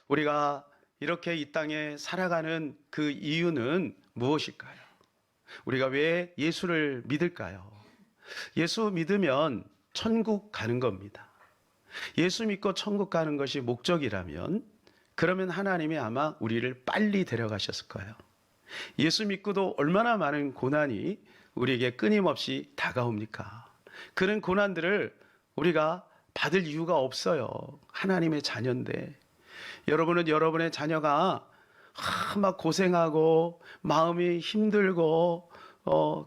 우리가 이렇게 이 땅에 살아가는 그 이유는 무엇일까요? 우리가 왜 예수를 믿을까요? 예수 믿으면 천국 가는 겁니다. 예수 믿고 천국 가는 것이 목적이라면 그러면 하나님이 아마 우리를 빨리 데려가셨을 거예요. 예수 믿고도 얼마나 많은 고난이 우리에게 끊임없이 다가옵니까? 그런 고난들을 우리가 받을 이유가 없어요. 하나님의 자녀인데. 여러분은 여러분의 자녀가 막 고생하고 마음이 힘들고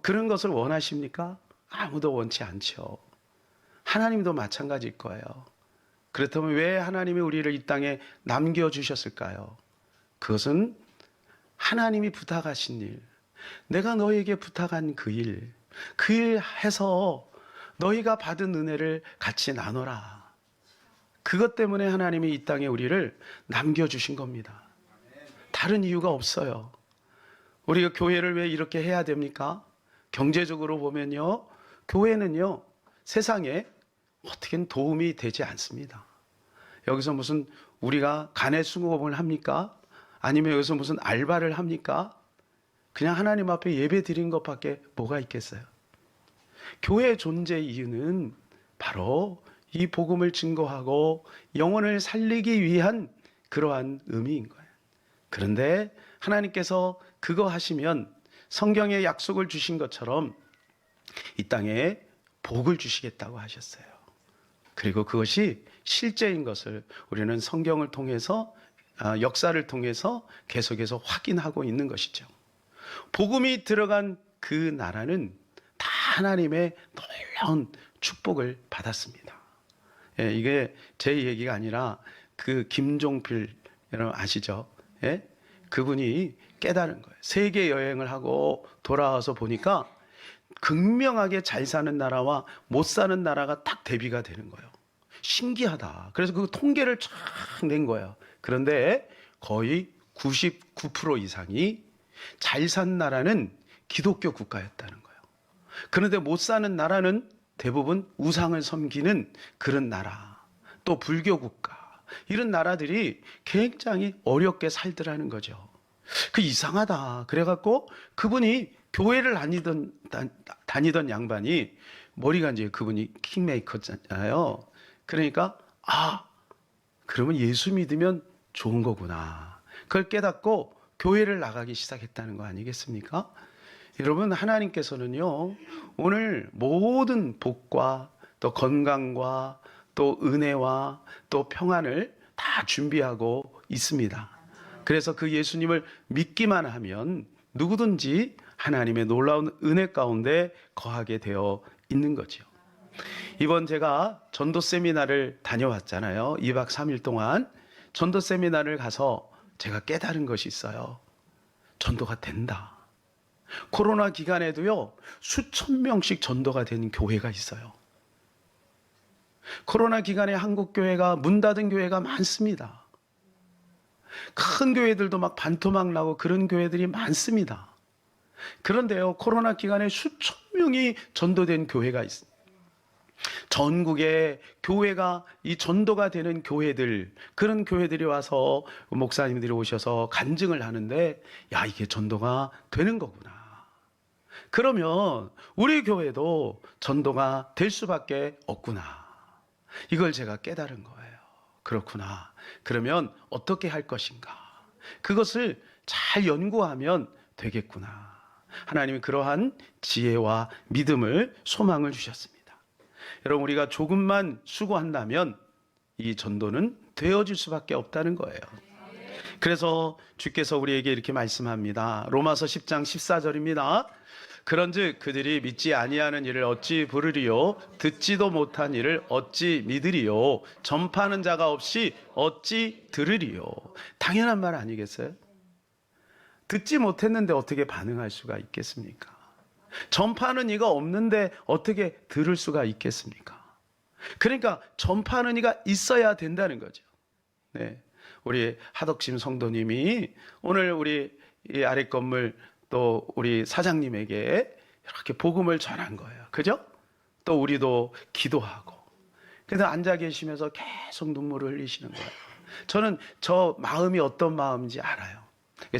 그런 것을 원하십니까? 아무도 원치 않죠. 하나님도 마찬가지일 거예요. 그렇다면 왜 하나님이 우리를 이 땅에 남겨주셨을까요? 그것은 하나님이 부탁하신 일, 내가 너에게 부탁한 그 일 해서 너희가 받은 은혜를 같이 나눠라. 그것 때문에 하나님이 이 땅에 우리를 남겨주신 겁니다. 다른 이유가 없어요. 우리가 교회를 왜 이렇게 해야 됩니까? 경제적으로 보면요, 교회는요, 세상에 어떻게든 도움이 되지 않습니다. 여기서 무슨 우리가 간의 수공업을 합니까? 아니면 여기서 무슨 알바를 합니까? 그냥 하나님 앞에 예배 드린 것밖에 뭐가 있겠어요? 교회의 존재 이유는 바로 이 복음을 증거하고 영혼을 살리기 위한 그러한 의미인 거예요. 그런데 하나님께서 그거 하시면 성경에 약속을 주신 것처럼 이 땅에 복을 주시겠다고 하셨어요. 그리고 그것이 실제인 것을 우리는 성경을 통해서 역사를 통해서 계속해서 확인하고 있는 것이죠. 복음이 들어간 그 나라는 다 하나님의 놀라운 축복을 받았습니다. 예, 이게 제 얘기가 아니라 그 김종필 여러분 아시죠? 예? 그분이 깨달은 거예요. 세계 여행을 하고 돌아와서 보니까 극명하게 잘 사는 나라와 못 사는 나라가 딱 대비가 되는 거예요. 신기하다. 그래서 그 통계를 쫙 낸 거예요. 그런데 거의 99% 이상이 잘 산 나라는 기독교 국가였다는 거예요. 그런데 못 사는 나라는 대부분 우상을 섬기는 그런 나라, 또 불교 국가, 이런 나라들이 굉장히 어렵게 살더라는 거죠. 그 이상하다. 그래갖고 그분이 교회를 다니던 양반이 머리가 이제 그분이 킹메이커잖아요. 그러니까 그러면 예수 믿으면 좋은 거구나. 그걸 깨닫고 교회를 나가기 시작했다는 거 아니겠습니까? 여러분, 하나님께서는요, 오늘 모든 복과 또 건강과 또 은혜와 또 평안을 다 준비하고 있습니다. 그래서 그 예수님을 믿기만 하면 누구든지 하나님의 놀라운 은혜 가운데 거하게 되어 있는 거죠. 이번 제가 전도 세미나를 다녀왔잖아요. 2박 3일 동안 전도 세미나를 가서 제가 깨달은 것이 있어요. 전도가 된다. 코로나 기간에도요, 수천 명씩 전도가 된 교회가 있어요. 코로나 기간에 한국 교회가 문 닫은 교회가 많습니다. 큰 교회들도 막 반토막 나고 그런 교회들이 많습니다. 그런데요, 코로나 기간에 수천 명이 전도된 교회가 있습니다. 전국에 교회가 이 전도가 되는 교회들, 그런 교회들이 와서 목사님들이 오셔서 간증을 하는데, 야, 이게 전도가 되는 거구나. 그러면 우리 교회도 전도가 될 수밖에 없구나. 이걸 제가 깨달은 거예요. 그렇구나. 그러면 어떻게 할 것인가? 그것을 잘 연구하면 되겠구나. 하나님이 그러한 지혜와 믿음을, 소망을 주셨습니다. 여러분, 우리가 조금만 수고한다면 이 전도는 되어질 수밖에 없다는 거예요. 그래서 주께서 우리에게 이렇게 말씀합니다. 로마서 10장 14절입니다. 그런즉 그들이 믿지 아니하는 일을 어찌 부르리요? 듣지도 못한 일을 어찌 믿으리요? 전파하는 자가 없이 어찌 들으리요? 당연한 말 아니겠어요? 듣지 못했는데 어떻게 반응할 수가 있겠습니까? 전파하는 이가 없는데 어떻게 들을 수가 있겠습니까? 그러니까 전파하는 이가 있어야 된다는 거죠. 네, 우리 하덕심 성도님이 오늘 우리 이 아래 건물 또 우리 사장님에게 이렇게 복음을 전한 거예요. 그죠? 또 우리도 기도하고. 그래서 앉아 계시면서 계속 눈물을 흘리시는 거예요. 저는 저 마음이 어떤 마음인지 알아요.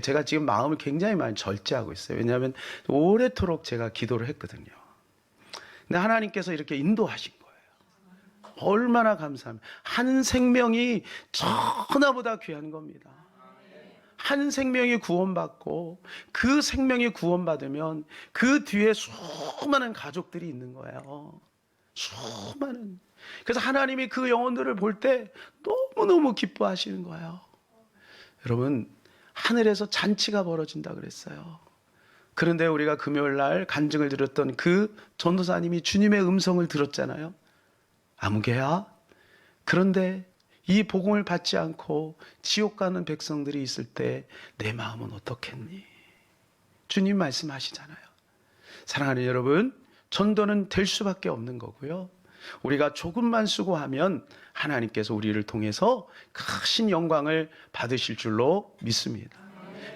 제가 지금 마음을 굉장히 많이 절제하고 있어요. 왜냐하면 오래도록 제가 기도를 했거든요. 근데 하나님께서 이렇게 인도하신 거예요. 얼마나 감사합니다. 한 생명이 천하보다 귀한 겁니다. 한 생명이 구원받고 그 생명이 구원받으면 그 뒤에 수많은 가족들이 있는 거예요. 수많은. 그래서 하나님이 그 영혼들을 볼 때 너무너무 기뻐하시는 거예요. 여러분, 하늘에서 잔치가 벌어진다 그랬어요. 그런데 우리가 금요일 날 간증을 드렸던 그 전도사님이 주님의 음성을 들었잖아요. 아무개야. 그런데 이 복음을 받지 않고 지옥 가는 백성들이 있을 때 내 마음은 어떻겠니? 주님 말씀하시잖아요. 사랑하는 여러분, 전도는 될 수밖에 없는 거고요. 우리가 조금만 수고하면 하나님께서 우리를 통해서 크신 영광을 받으실 줄로 믿습니다.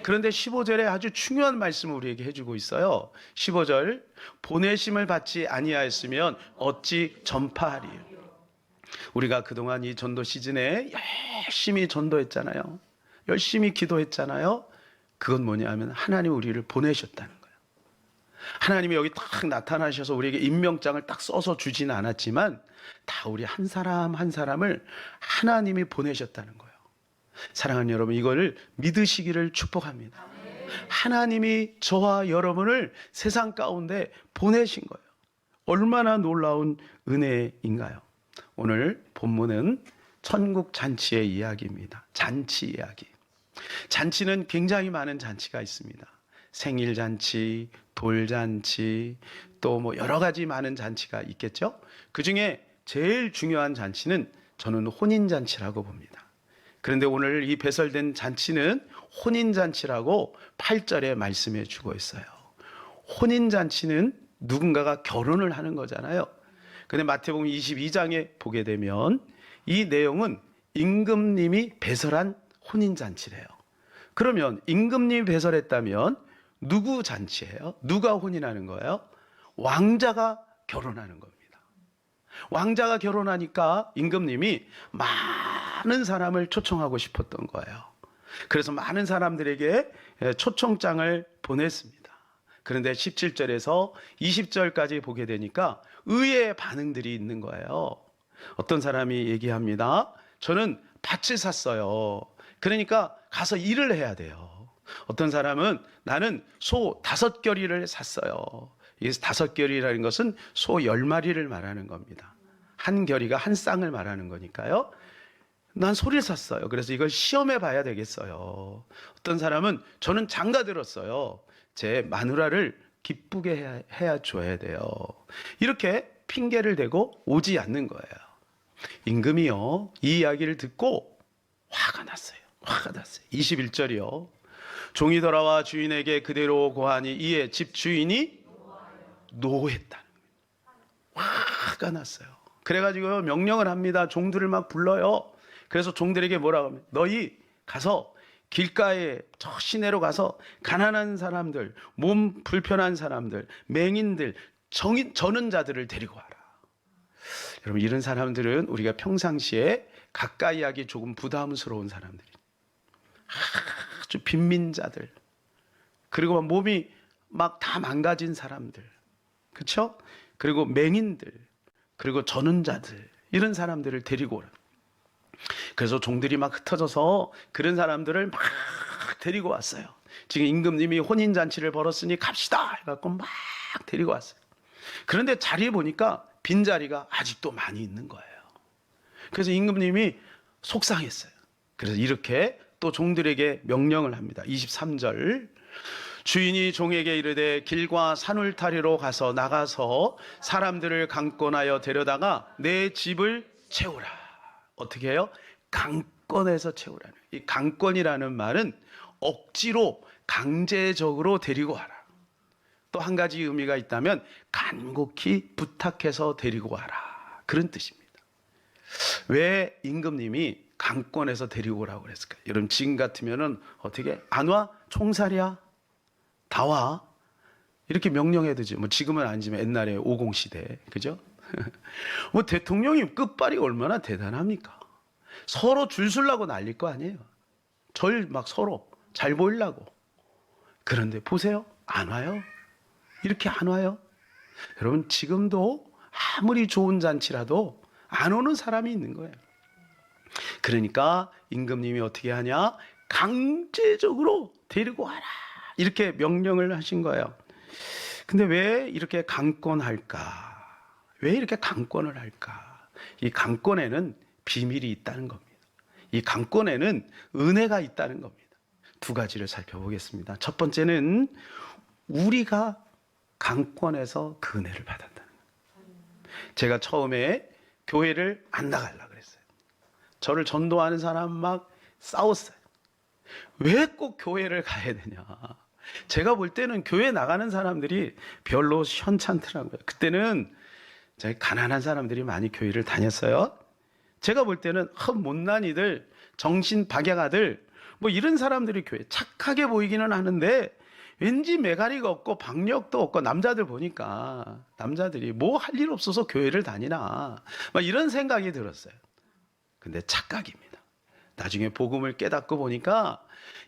그런데 15절에 아주 중요한 말씀을 우리에게 해주고 있어요. 15절, 보내심을 받지 아니하였으면 어찌 전파하리요. 우리가 그동안 이 전도 시즌에 열심히 전도했잖아요. 열심히 기도했잖아요. 그건 뭐냐면 하나님이 우리를 보내셨다는 거예요. 하나님이 여기 딱 나타나셔서 우리에게 임명장을 딱 써서 주지는 않았지만 다 우리 한 사람 한 사람을 하나님이 보내셨다는 거예요. 사랑하는 여러분, 이거를 믿으시기를 축복합니다. 하나님이 저와 여러분을 세상 가운데 보내신 거예요. 얼마나 놀라운 은혜인가요? 오늘 본문은 천국 잔치의 이야기입니다. 잔치 이야기. 잔치는 굉장히 많은 잔치가 있습니다. 생일잔치, 돌잔치, 또 뭐 여러 가지 많은 잔치가 있겠죠? 그 중에 제일 중요한 잔치는 저는 혼인잔치라고 봅니다. 그런데 오늘 이 배설된 잔치는 혼인잔치라고 8절에 말씀해 주고 있어요. 혼인잔치는 누군가가 결혼을 하는 거잖아요. 근데 마태복음 22장에 보게 되면 이 내용은 임금님이 배설한 혼인잔치래요. 그러면 임금님이 배설했다면 누구 잔치예요? 누가 혼인하는 거예요? 왕자가 결혼하는 겁니다. 왕자가 결혼하니까 임금님이 많은 사람을 초청하고 싶었던 거예요. 그래서 많은 사람들에게 초청장을 보냈습니다. 그런데 17절에서 20절까지 보게 되니까 의외의 반응들이 있는 거예요. 어떤 사람이 얘기합니다. 저는 밭을 샀어요. 그러니까 가서 일을 해야 돼요. 어떤 사람은 나는 소 5결이를 샀어요. 이 5결이라는 것은 소 10마리를 말하는 겁니다. 한 결이가 한 쌍을 말하는 거니까요. 난 소를 샀어요. 그래서 이걸 시험해 봐야 되겠어요. 어떤 사람은 저는 장가 들었어요. 제 마누라를 기쁘게 해야 줘야 돼요. 이렇게 핑계를 대고 오지 않는 거예요. 임금이요, 이 이야기를 듣고 화가 났어요. 화가 났어요. 21절이요. 종이 돌아와 주인에게 그대로 고하니 이에 집 주인이 노했다는 거예요. 화가 났어요. 그래가지고 명령을 합니다. 종들을 막 불러요. 그래서 종들에게 뭐라고 하면 너희 가서 길가에 저 시내로 가서 가난한 사람들, 몸 불편한 사람들, 맹인들, 저는 자들을 데리고 와라. 여러분, 이런 사람들은 우리가 평상시에 가까이 하기 조금 부담스러운 사람들이, 아주 빈민자들, 그리고 몸이 막 다 망가진 사람들, 그렇죠? 그리고 맹인들, 그리고 저는 자들, 이런 사람들을 데리고 오라. 그래서 종들이 막 흩어져서 그런 사람들을 막 데리고 왔어요. 지금 임금님이 혼인잔치를 벌었으니 갑시다 해갖고 막 데리고 왔어요. 그런데 자리에 보니까 빈자리가 아직도 많이 있는 거예요. 그래서 임금님이 속상했어요. 그래서 이렇게 또 종들에게 명령을 합니다. 23절, 주인이 종에게 이르되 길과 산울타리로 가서 나가서 사람들을 강권하여 데려다가 내 집을 채우라. 어떻게 해요? 강권해서 채우라는. 이 강권이라는 말은 억지로 강제적으로 데리고 와라. 또 한 가지 의미가 있다면 간곡히 부탁해서 데리고 와라, 그런 뜻입니다. 왜 임금님이 강권해서 데리고 오라고 그랬을까요? 여러분, 지금 같으면은 어떻게 안 와? 총살이야? 다 와? 이렇게 명령해야 되죠. 뭐 지금은 아니지만 옛날에 50시대, 그죠? 뭐 대통령이 끝발이 얼마나 대단합니까? 서로 줄 서려고 난릴 거 아니에요. 절 막 서로 잘 보이려고. 그런데 보세요. 안 와요. 이렇게 안 와요. 여러분, 지금도 아무리 좋은 잔치라도 안 오는 사람이 있는 거예요. 그러니까 임금님이 어떻게 하냐? 강제적으로 데리고 와라. 이렇게 명령을 하신 거예요. 근데 왜 이렇게 강권할까? 왜 이렇게 강권을 할까? 이 강권에는 비밀이 있다는 겁니다. 이 강권에는 은혜가 있다는 겁니다. 두 가지를 살펴보겠습니다. 첫 번째는 우리가 강권에서 그 은혜를 받았다는 거예요. 제가 처음에 교회를 안 나가려고 그랬어요. 저를 전도하는 사람 막 싸웠어요. 왜 꼭 교회를 가야 되냐? 제가 볼 때는 교회 나가는 사람들이 별로 현찮더라고요. 그때는 저희 가난한 사람들이 많이 교회를 다녔어요. 제가 볼 때는 못난이들, 정신 박약아들, 뭐 이런 사람들이 교회 착하게 보이기는 하는데 왠지 매가리가 없고 박력도 없고, 남자들 보니까 남자들이 뭐 할 일 없어서 교회를 다니나 막 이런 생각이 들었어요. 근데 착각입니다. 나중에 복음을 깨닫고 보니까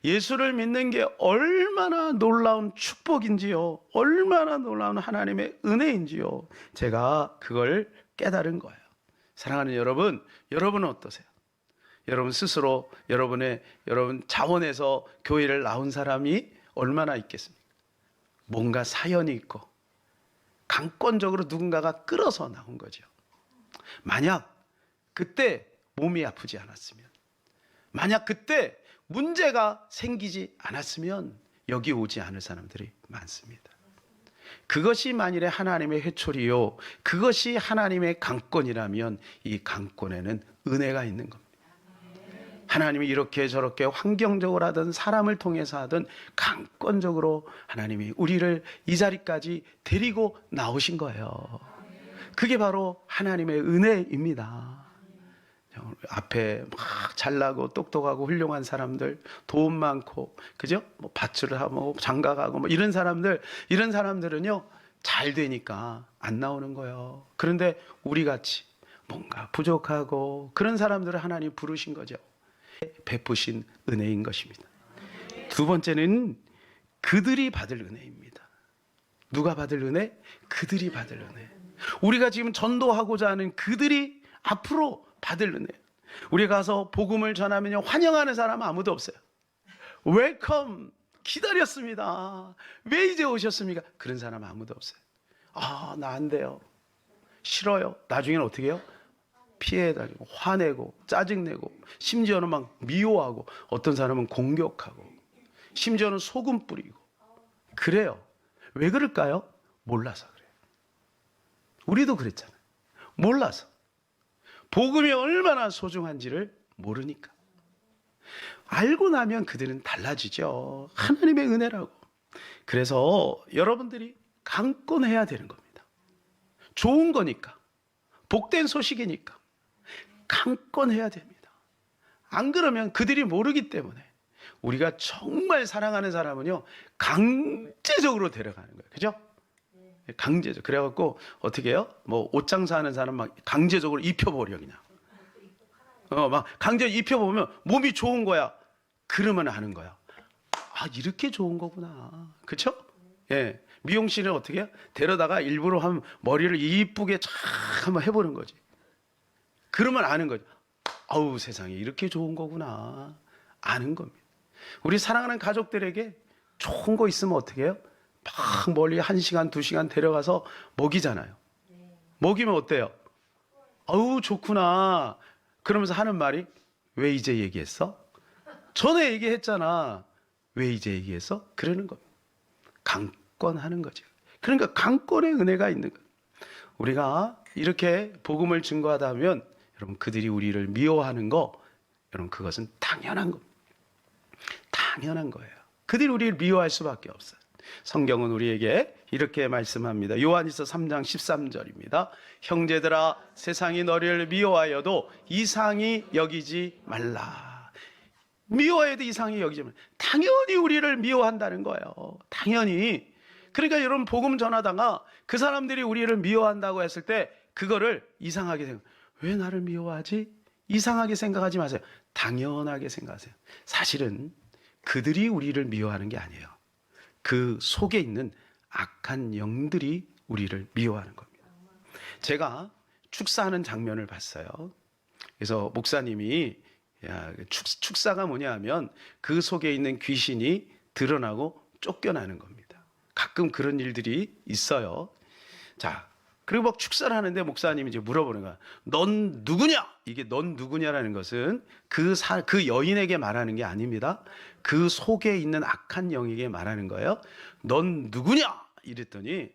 예수를 믿는 게 얼마나 놀라운 축복인지요, 얼마나 놀라운 하나님의 은혜인지요, 제가 그걸 깨달은 거예요. 사랑하는 여러분, 여러분은 어떠세요? 여러분 스스로 여러분 자원에서 교회를 나온 사람이 얼마나 있겠습니까? 뭔가 사연이 있고 강권적으로 누군가가 끌어서 나온 거죠. 만약 그때 몸이 아프지 않았으면, 만약 그때 문제가 생기지 않았으면 여기 오지 않을 사람들이 많습니다. 그것이 만일에 하나님의 회초리요, 그것이 하나님의 강권이라면 이 강권에는 은혜가 있는 겁니다. 하나님이 이렇게 저렇게 환경적으로 하든 사람을 통해서 하든 강권적으로 하나님이 우리를 이 자리까지 데리고 나오신 거예요. 그게 바로 하나님의 은혜입니다. 앞에 막 잘나고 똑똑하고 훌륭한 사람들, 돈 많고, 그죠? 뭐 밭을 하고 장가가고 뭐 이런 사람들은요 잘 되니까 안 나오는 거예요. 그런데 우리 같이 뭔가 부족하고 그런 사람들을 하나님 부르신 거죠. 베푸신 은혜인 것입니다. 두 번째는 그들이 받을 은혜입니다. 누가 받을 은혜? 그들이 받을 은혜. 우리가 지금 전도하고자 하는 그들이 앞으로 받을 은혜. 우리 가서 복음을 전하면 환영하는 사람 아무도 없어요. 웰컴, 기다렸습니다. 왜 이제 오셨습니까? 그런 사람 아무도 없어요. 나 안 돼요, 싫어요. 나중에는 어떻게 해요? 피해다니고 화내고 짜증내고, 심지어는 막 미워하고, 어떤 사람은 공격하고, 심지어는 소금 뿌리고 그래요. 왜 그럴까요? 몰라서 그래요. 우리도 그랬잖아요. 몰라서. 복음이 얼마나 소중한지를 모르니까. 알고 나면 그들은 달라지죠. 하나님의 은혜라고. 그래서 여러분들이 강권해야 되는 겁니다. 좋은 거니까, 복된 소식이니까 강권해야 됩니다. 안 그러면 그들이 모르기 때문에 우리가 정말 사랑하는 사람은요 강제적으로 데려가는 거예요. 그죠? 강제적. 그래갖고 어떻게 해요? 뭐 옷 장사하는 사람 막 강제적으로 입혀버려 그냥. 막 강제 입혀보면 몸이 좋은 거야. 그러면 아는 거야. 이렇게 좋은 거구나. 그렇죠? 예. 미용실을 어떻게 해요? 데려다가 일부러 한 머리를 이쁘게 쫙 한번 해보는 거지. 그러면 아는 거죠. 아우, 세상에 이렇게 좋은 거구나. 아는 겁니다. 우리 사랑하는 가족들에게 좋은 거 있으면 어떻게 해요? 막 멀리 1시간, 2시간 데려가서 먹이잖아요. 먹이면 어때요? 아우, 좋구나. 그러면서 하는 말이, 왜 이제 얘기했어? 전에 얘기했잖아. 왜 이제 얘기했어? 그러는 겁니다. 강권하는 거죠. 그러니까 강권의 은혜가 있는 거예요. 우리가 이렇게 복음을 증거하다 보면 여러분, 그들이 우리를 미워하는 거, 여러분 그것은 당연한 겁니다. 당연한 거예요. 그들이 우리를 미워할 수밖에 없어요. 성경은 우리에게 이렇게 말씀합니다. 요한일서 3장 13절입니다. 형제들아, 세상이 너를 미워하여도 이상히 여기지 말라. 미워해도 이상히 여기지 말라. 당연히 우리를 미워한다는 거예요. 당연히. 그러니까 여러분, 복음 전하다가 그 사람들이 우리를 미워한다고 했을 때 그거를 이상하게 생각해요. 왜 나를 미워하지? 이상하게 생각하지 마세요. 당연하게 생각하세요. 사실은 그들이 우리를 미워하는 게 아니에요. 그 속에 있는 악한 영들이 우리를 미워하는 겁니다. 제가 축사하는 장면을 봤어요. 그래서 목사님이 축사가 뭐냐 하면 그 속에 있는 귀신이 드러나고 쫓겨나는 겁니다. 가끔 그런 일들이 있어요. 자, 그리고 막 축사를 하는데 목사님이 이제 물어보는 거야. 넌 누구냐? 이게 넌 누구냐라는 것은 그 여인에게 말하는 게 아닙니다. 그 속에 있는 악한 영에게 말하는 거예요. 넌 누구냐? 이랬더니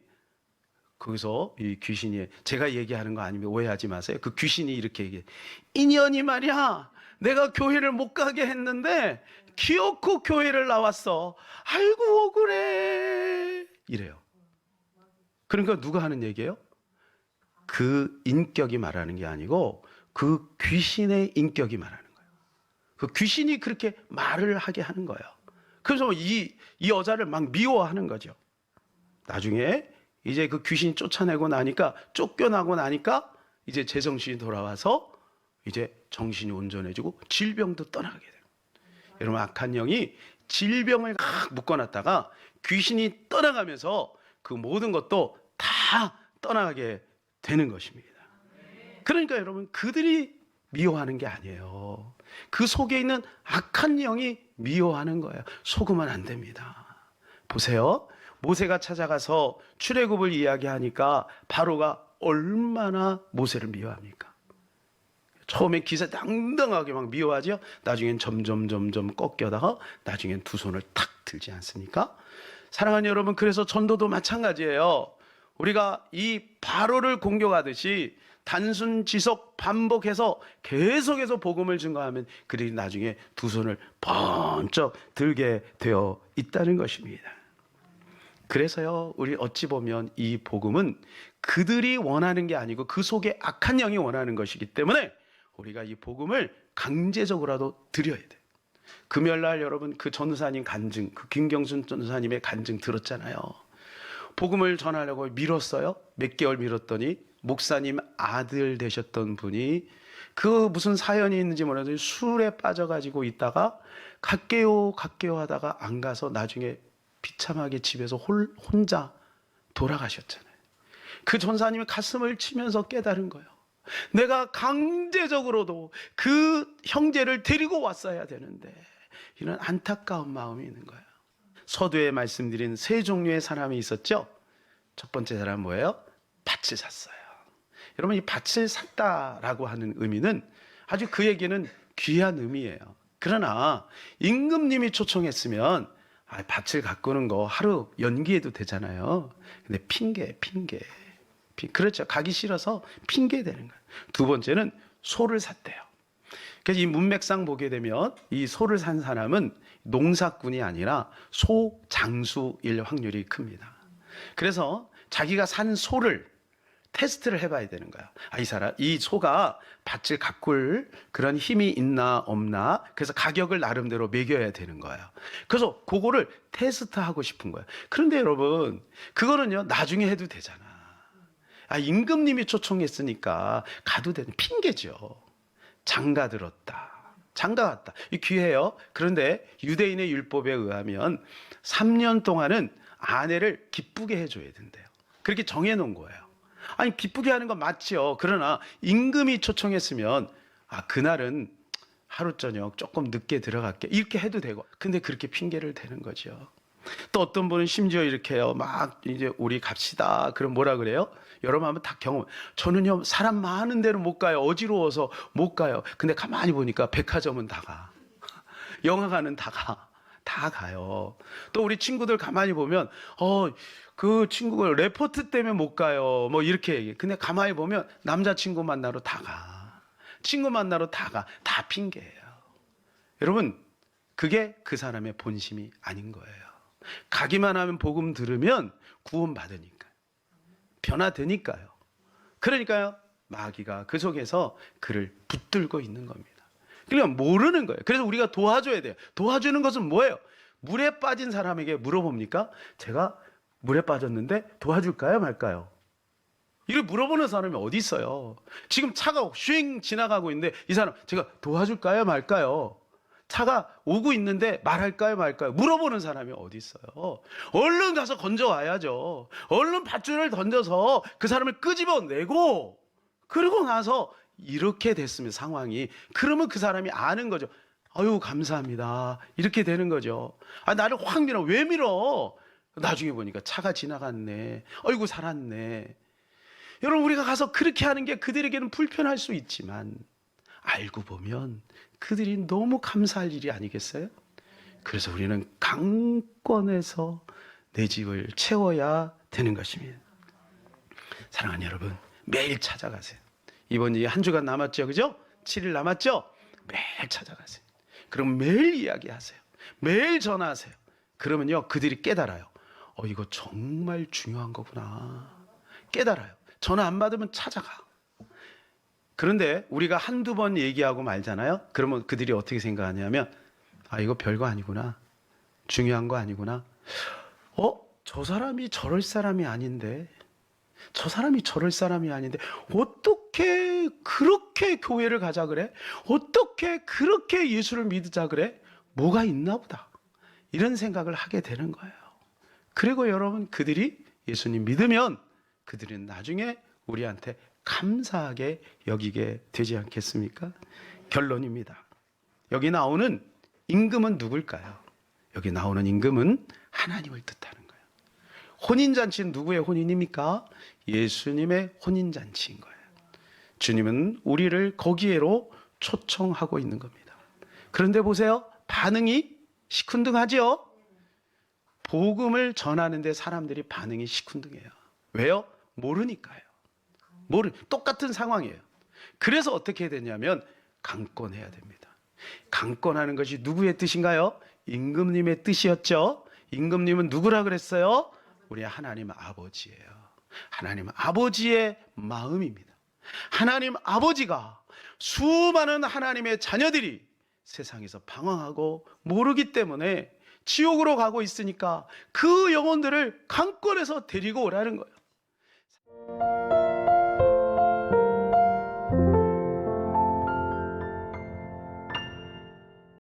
거기서 이 귀신이, 제가 얘기하는 거 아니면 오해하지 마세요. 그 귀신이 이렇게 얘기해. 인연이 말이야. 내가 교회를 못 가게 했는데 기어코 교회를 나왔어. 아이고 억울해. 이래요. 그러니까 누가 하는 얘기예요? 그 인격이 말하는 게 아니고 그 귀신의 인격이 말하는 거예요. 그 귀신이 그렇게 말을 하게 하는 거예요. 그래서 이 여자를 막 미워하는 거죠. 나중에 이제 그 귀신이 쫓아내고 나니까, 쫓겨나고 나니까 이제 제정신이 돌아와서 이제 정신이 온전해지고 질병도 떠나게 돼요. 여러분, 악한 영이 질병을 막 묶어놨다가 귀신이 떠나가면서 그 모든 것도 다 떠나게 되는 것입니다. 그러니까 여러분, 그들이 미워하는 게 아니에요. 그 속에 있는 악한 영이 미워하는 거예요. 속으면 안 됩니다. 보세요. 모세가 찾아가서 출애굽을 이야기하니까 바로가 얼마나 모세를 미워합니까? 처음에 기세 당당하게 막 미워하죠. 나중엔 점점 꺾여다가 나중엔 두 손을 탁 들지 않습니까? 사랑하는 여러분, 그래서 전도도 마찬가지예요. 우리가 이 바로를 공격하듯이 단순 지속 반복해서 계속해서 복음을 증거하면 그들이 나중에 두 손을 번쩍 들게 되어 있다는 것입니다. 그래서요, 우리 어찌 보면 이 복음은 그들이 원하는 게 아니고 그 속에 악한 영이 원하는 것이기 때문에 우리가 이 복음을 강제적으로라도 드려야 돼요. 금요일날 여러분 그 전도사님 간증, 그 김경순 전도사님의 간증 들었잖아요. 복음을 전하려고 미뤘어요. 몇 개월 미뤘더니 목사님 아들 되셨던 분이 그 무슨 사연이 있는지 몰라도 술에 빠져가지고 있다가 갈게요 하다가 안 가서 나중에 비참하게 집에서 혼자 돌아가셨잖아요. 그 전사님이 가슴을 치면서 깨달은 거예요. 내가 강제적으로도 그 형제를 데리고 왔어야 되는데, 이런 안타까운 마음이 있는 거예요. 서두에 말씀드린 세 종류의 사람이 있었죠. 첫 번째 사람은 뭐예요? 밭을 샀어요. 여러분, 이 밭을 샀다라고 하는 의미는 아주 그에게는 귀한 의미예요. 그러나 임금님이 초청했으면 밭을 가꾸는 거 하루 연기해도 되잖아요. 근데 핑계. 그렇죠. 가기 싫어서 핑계 대는 거예요. 두 번째는 소를 샀대요. 그래서 이 문맥상 보게 되면 이 소를 산 사람은 농사꾼이 아니라 소장수일 확률이 큽니다. 그래서 자기가 산 소를 테스트를 해봐야 되는 거야. 이 소가 밭을 가꿀 그런 힘이 있나 없나. 그래서 가격을 나름대로 매겨야 되는 거예요. 그래서 그거를 테스트하고 싶은 거예요. 그런데 여러분, 그거는요 나중에 해도 되잖아. 임금님이 초청했으니까 가도 되는 핑계죠. 장가 들었다, 장가 갔다, 이 귀해요. 그런데 유대인의 율법에 의하면 3년 동안은 아내를 기쁘게 해줘야 된대요. 그렇게 정해놓은 거예요. 아니, 기쁘게 하는 건 맞지요. 그러나 임금이 초청했으면 그날은 하루 저녁 조금 늦게 들어갈게, 이렇게 해도 되고. 근데 그렇게 핑계를 대는 거죠. 또 어떤 분은 심지어 이렇게 해요. 막 이제 우리 갑시다. 그럼 뭐라 그래요? 여러분 한번 다 경험. 저는요 사람 많은 데는 못 가요. 어지러워서 못 가요. 근데 가만히 보니까 백화점은 다 가. 영화관은 다 가. 다 가요. 또 우리 친구들 가만히 보면 그 친구가 레포트 때문에 못 가요. 뭐 이렇게 얘기해. 근데 가만히 보면 남자친구 만나러 다 가. 친구 만나러 다 가. 다 핑계예요. 여러분, 그게 그 사람의 본심이 아닌 거예요. 가기만 하면 복음 들으면 구원받으니까. 변화되니까요. 그러니까요, 마귀가 그 속에서 그를 붙들고 있는 겁니다. 그러니까 모르는 거예요. 그래서 우리가 도와줘야 돼요. 도와주는 것은 뭐예요? 물에 빠진 사람에게 물어봅니까? 제가 물에 빠졌는데 도와줄까요, 말까요? 이를 물어보는 사람이 어디 있어요? 지금 차가 슈잉 지나가고 있는데 이 사람 제가 도와줄까요 말까요? 차가 오고 있는데 말할까요 말까요? 물어보는 사람이 어디 있어요? 얼른 가서 건져와야죠. 얼른 밧줄을 던져서 그 사람을 끄집어내고, 그러고 나서 이렇게 됐으면 상황이, 그러면 그 사람이 아는 거죠. 아유 감사합니다. 이렇게 되는 거죠. 아 나를 확 밀어. 왜 밀어? 나중에 보니까 차가 지나갔네. 아이고 살았네. 여러분, 우리가 가서 그렇게 하는 게 그들에게는 불편할 수 있지만 알고 보면 그들이 너무 감사할 일이 아니겠어요? 그래서 우리는 강권에서 내 집을 채워야 되는 것입니다. 사랑하는 여러분, 매일 찾아가세요. 이번 한 주간 남았죠, 그죠? 7일 남았죠? 매일 찾아가세요. 그럼 매일 이야기하세요. 매일 전화하세요. 그러면요, 그들이 깨달아요. 이거 정말 중요한 거구나. 깨달아요. 전화 안 받으면 찾아가. 그런데 우리가 한두 번 얘기하고 말잖아요. 그러면 그들이 어떻게 생각하냐면, 이거 별거 아니구나. 중요한 거 아니구나. 저 사람이 저럴 사람이 아닌데, 저 사람이 저럴 사람이 아닌데 어떻게 그렇게 교회를 가자 그래? 어떻게 그렇게 예수를 믿자 그래? 뭐가 있나 보다. 이런 생각을 하게 되는 거예요. 그리고 여러분, 그들이 예수님 믿으면 그들은 나중에 우리한테 감사하게 여기게 되지 않겠습니까? 결론입니다. 여기 나오는 임금은 누굴까요? 여기 나오는 임금은 하나님을 뜻하는 거예요. 혼인잔치는 누구의 혼인입니까? 예수님의 혼인잔치인 거예요. 주님은 우리를 거기에로 초청하고 있는 겁니다. 그런데 보세요. 반응이 시큰둥하죠? 복음을 전하는데 사람들이 반응이 시큰둥해요. 왜요? 모르니까요. 똑같은 상황이에요. 그래서 어떻게 해야 되냐면 강권해야 됩니다. 강권하는 것이 누구의 뜻인가요? 임금님의 뜻이었죠. 임금님은 누구라 그랬어요? 우리 하나님 아버지예요. 하나님 아버지의 마음입니다. 하나님 아버지가 수많은 하나님의 자녀들이 세상에서 방황하고 모르기 때문에 지옥으로 가고 있으니까 그 영혼들을 강권해서 데리고 오라는 거예요.